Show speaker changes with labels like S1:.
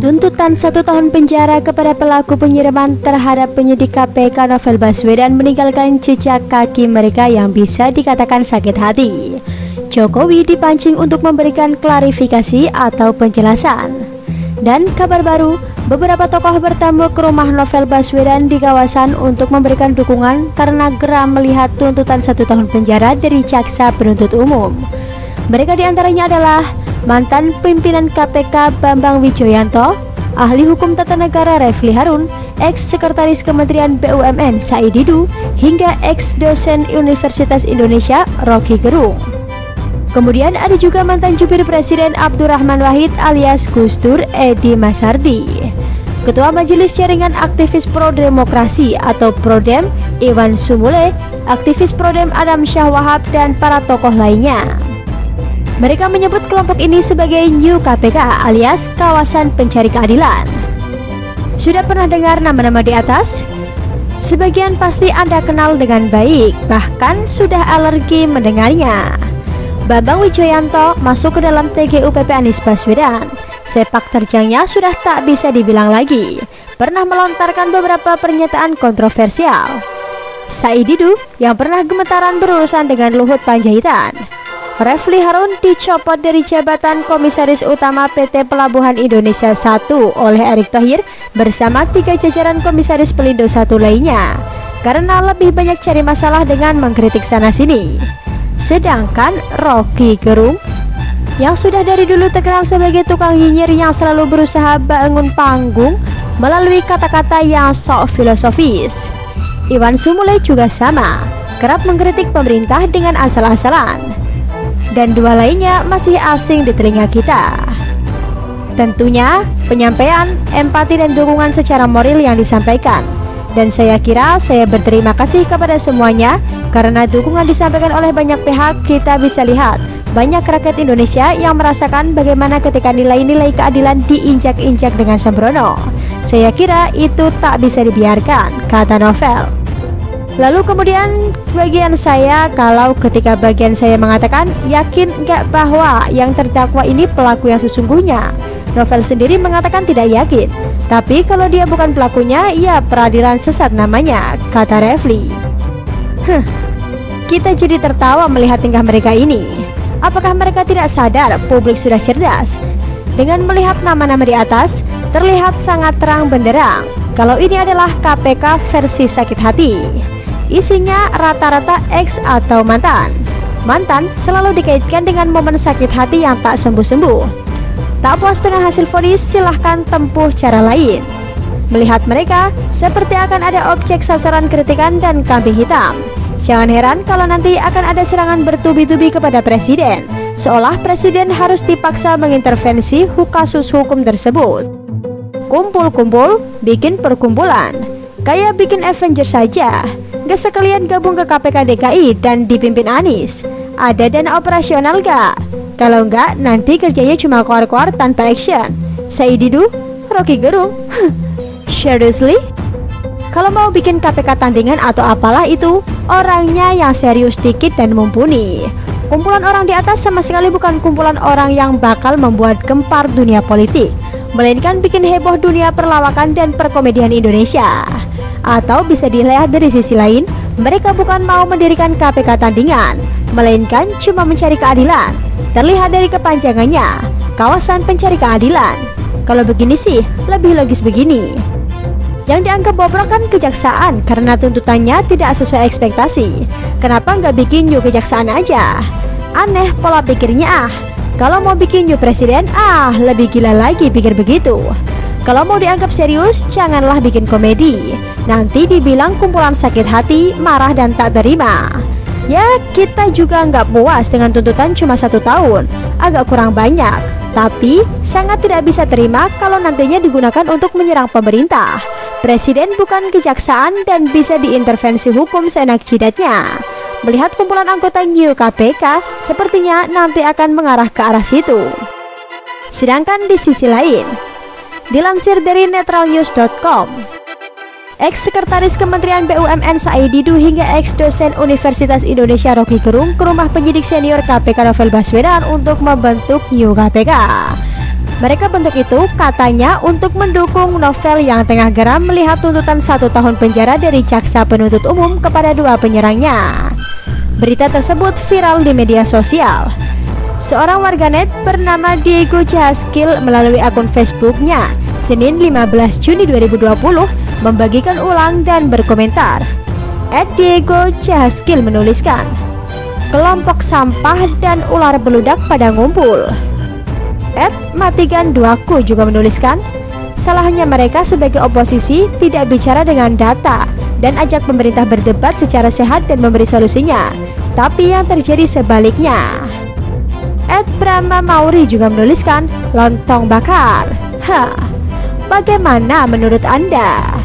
S1: Tuntutan 1 tahun penjara kepada pelaku penyiraman terhadap penyidik KPK Novel Baswedan meninggalkan jejak kaki mereka yang bisa dikatakan sakit hati. Jokowi dipancing untuk memberikan klarifikasi atau penjelasan. Dan kabar baru, beberapa tokoh bertamu ke rumah Novel Baswedan di kawasan untuk memberikan dukungan karena geram melihat tuntutan 1 tahun penjara dari jaksa penuntut umum. Mereka diantaranya adalah mantan pimpinan KPK Bambang Wijoyanto, ahli hukum tata negara Refli Harun, ex-sekretaris Kementerian BUMN Said Didu, hingga ex-dosen Universitas Indonesia Rocky Gerung. Kemudian ada juga mantan jubir Presiden Abdurrahman Wahid alias Gus Dur Edi Masardi, Ketua Majelis Jaringan Aktivis Pro Demokrasi atau Prodem Iwan Sumule, aktivis Prodem Adam Syah Wahab, dan para tokoh lainnya. Mereka menyebut kelompok ini sebagai New KPK alias Kawasan Pencari Keadilan. Sudah pernah dengar nama-nama di atas? Sebagian pasti Anda kenal dengan baik, bahkan sudah alergi mendengarnya. Bambang Wijoyanto masuk ke dalam TGUPP Anies Baswedan. Sepak terjangnya sudah tak bisa dibilang lagi. Pernah melontarkan beberapa pernyataan kontroversial. Said Didu yang pernah gemetaran berurusan dengan Luhut Panjaitan. Refli Harun dicopot dari jabatan Komisaris Utama PT Pelabuhan Indonesia 1 oleh Erick Thohir bersama 3 jajaran Komisaris Pelindo 1 lainnya karena lebih banyak cari masalah dengan mengkritik sana-sini. Sedangkan Rocky Gerung yang sudah dari dulu terkenal sebagai tukang nyinyir yang selalu berusaha bangun panggung melalui kata-kata yang sok filosofis. Iwan Sumule juga sama, kerap mengkritik pemerintah dengan asal-asalan. Dan 2 lainnya masih asing di telinga kita. Tentunya penyampaian, empati dan dukungan secara moral yang disampaikan. Dan saya kira saya berterima kasih kepada semuanya karena dukungan disampaikan oleh banyak pihak. Kita bisa lihat banyak rakyat Indonesia yang merasakan bagaimana ketika nilai-nilai keadilan diinjak-injak dengan sembrono. Saya kira itu tak bisa dibiarkan, kata Novel. Lalu kemudian bagian saya, kalau ketika bagian saya mengatakan yakin nggak bahwa yang terdakwa ini pelaku yang sesungguhnya, Novel sendiri mengatakan tidak yakin. Tapi kalau dia bukan pelakunya, ya peradilan sesat namanya, kata Refli. Kita jadi tertawa melihat tingkah mereka ini. Apakah mereka tidak sadar publik sudah cerdas? Dengan melihat nama-nama di atas, terlihat sangat terang benderang kalau ini adalah KPK versi sakit hati. Isinya rata-rata ex atau mantan. Mantan selalu dikaitkan dengan momen sakit hati yang tak sembuh-sembuh. Tak puas dengan hasil vonis, silahkan tempuh cara lain. Melihat mereka, seperti akan ada objek sasaran kritikan dan kambing hitam. Jangan heran kalau nanti akan ada serangan bertubi-tubi kepada Presiden, seolah Presiden harus dipaksa mengintervensi kasus hukum tersebut. Kumpul-kumpul, bikin perkumpulan. Kayak bikin Avengers saja. Gak sekalian gabung ke KPK DKI dan dipimpin Anies? Ada dana operasional gak? Kalau enggak, nanti kerjanya cuma koar-koar tanpa action. Said Didu, Rocky Gerung. Seriously? Kalau mau bikin KPK tandingan atau apalah itu, orangnya yang serius dikit dan mumpuni. Kumpulan orang di atas sama sekali bukan kumpulan orang yang bakal membuat gempar dunia politik, melainkan bikin heboh dunia perlawakan dan perkomedian Indonesia. Atau bisa dilihat dari sisi lain, mereka bukan mau mendirikan KPK tandingan, melainkan cuma mencari keadilan. Terlihat dari kepanjangannya, Kawasan Pencari Keadilan. Kalau begini sih, lebih logis begini. Yang dianggap bobrok kan kejaksaan karena tuntutannya tidak sesuai ekspektasi. Kenapa nggak bikin new kejaksaan aja? Aneh pola pikirnya. Kalau mau bikin new presiden, lebih gila lagi pikir begitu. Kalau mau dianggap serius, janganlah bikin komedi. Nanti dibilang kumpulan sakit hati, marah dan tak terima. Ya, kita juga nggak puas dengan tuntutan cuma 1 tahun. Agak kurang banyak, tapi sangat tidak bisa terima kalau nantinya digunakan untuk menyerang pemerintah. Presiden bukan kejaksaan dan bisa diintervensi hukum seenak jidatnya. Melihat kumpulan anggota New KPK, sepertinya nanti akan mengarah ke arah situ. Sedangkan di sisi lain, dilansir dari netralnews.com, Ex-Sekretaris Kementerian BUMN Saididu hingga ex-dosen Universitas Indonesia Rocky Gerung ke rumah penyidik senior KPK Novel Baswedan untuk membentuk New KPK. Mereka bentuk itu katanya untuk mendukung Novel yang tengah geram melihat tuntutan 1 tahun penjara dari jaksa penuntut umum kepada 2 penyerangnya. Berita tersebut viral di media sosial. Seorang warganet bernama Diego Jahaskil melalui akun Facebooknya Senin 15 Juni 2020 membagikan ulang dan berkomentar. Diego Jahaskil menuliskan, kelompok sampah dan ular beludak pada ngumpul. Matigan Duaku juga menuliskan, salahnya mereka sebagai oposisi tidak bicara dengan data dan ajak pemerintah berdebat secara sehat dan memberi solusinya, tapi yang terjadi sebaliknya. Brahma Mauri juga menuliskan, lontong bakar. Bagaimana menurut Anda?